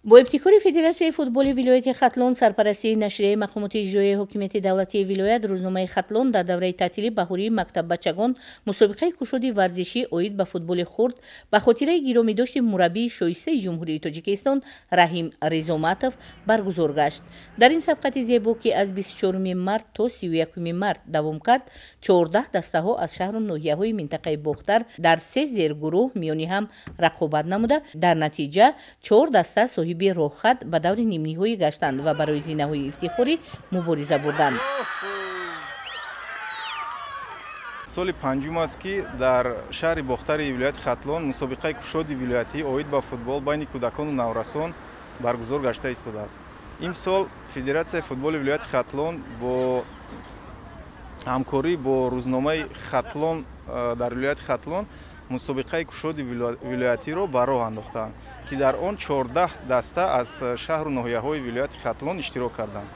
با ابتکار فدراسیون فوتبال ولایت خطلون سرپرستی نشریه مقامات اجرایی حکومت دولتی ولایت روزنامه خطلون در دوره تعطیلی بهاری مکتب بچگان مسابقه کشتی ورزشی اوید به فوتبال خرد به خاطر گرامی داشت مربی شایسته جمهوری تاجیکستان رحیم ریزوماتوف برگزار گشت. در این سبقت زیبا که از 24 مارس تا 31 مارس دوام کرد 14 دسته ها از شهر و ناحیه های منطقه باختر در 3 زیرگروه میانی هم رقابت نموده. در نتیجه 4 دسته صاحب روخت به دور نیمنی‌های گشتند و برای زینه‌های افتخاری مبارزه بردند. سال پنجم است که در شهر باختر ولایت خطلون مسابقه کشتی ولایتی اوید با فوتبال بین کودکان و نورسان برگزار گشته ایستاده است. این سال فدراسیون فوتبال ولایت خطلون با همکاری با روزنامه خطلون در ولایت خطلون مسابقه کشتی ولایتی را به راه انداختند که در آن 14 دسته از شهر و ناحیه‌های ولایت خطلون اشتراک کردند.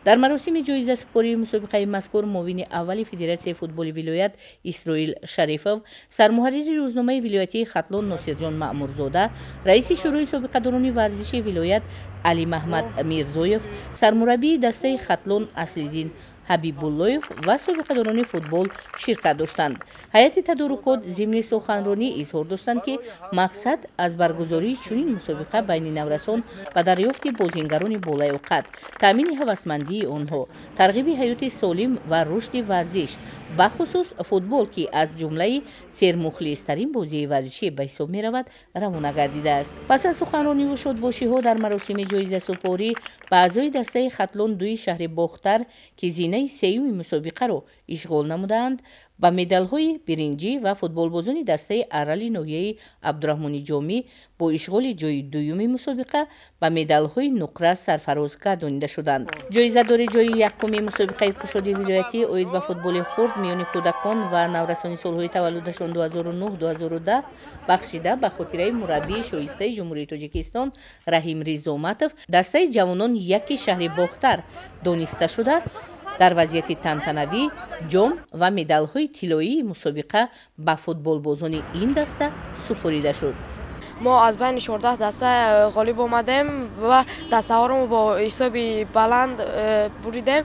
در مراسم جایزه سپاری مسابقه مذکور معاون اول فدراسیون فوتبال ولایت اسرائیل شریفوف، سرمحرر روزنامه ولایتی خطلون ناصرجان مأمورزاده، رئیس شورای سابقه‌داران ورزشی ولایت علی محمد میرزویف، سرمربی دسته خطلون اصلیدین حبیب‌الله‌یف و سابقه‌داران فوتبال شرکت داشتند. هیئت تدارکات ضمن سخنرانی اظهار داشتند که مقصد از برگزاری چنین مسابقه بین نورسان و دریافت بازیگران بالایوقت، تامین هوسمندی آنها، ترغیب حیات سالم و رشد ورزش، بخصوص فوتبال که از جمله سرمخلص‌ترین بازی ورزشی به حساب می‌رود روانه گردیده است. پس از سخنرانی و شادباشی‌ها در مراسم جایزه سپاری به اعضای دسته خطلون دوی شهر باختر که زینه سیوم مسابقه را اشغال نمودند با مدال‌های برنجی و فوتبالبازان دسته ارل ناحیه عبدالرحمن جامی با اشغال جای دوم مسابقه با مدال‌های نقره سرفراز گردانیده شدند. جایزه دار جای یکم مسابقه کشتی ولایتی اوید به فوتبال خرد میان کودکان و نورسان سال‌های تولدشان 2009-2010 بخشیده به خاطر مربی شایسته جمهوری تاجیکستان رحیم ریزوماتوف دسته جوانان یک شهر باختر دانسته شده در وضعیت تنتنوی جام و مدال‌های طلایی مسابقه به فوتبالبازان این دسته سپرده شد. ما از بین 14 دسته غالب آمدیم و دسته ها رو با حساب بلند بریدیم.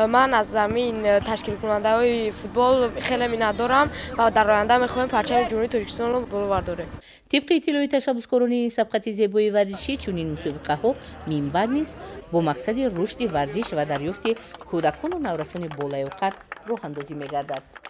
من از زمین تشکیل کننده های فوتبال خیلی منت دارم و در آینده میخوایم پرچم جمهوری تاجیکستان رو بالا برداریم. طبق اطلاعات تشبثکاران سبقت زیبای ورزشی چنین مسابقه ها منبع نیست با مقصد رشد ورزش و دریافت کودکان و نورسان بالایوقت راه اندازی می‌گردد.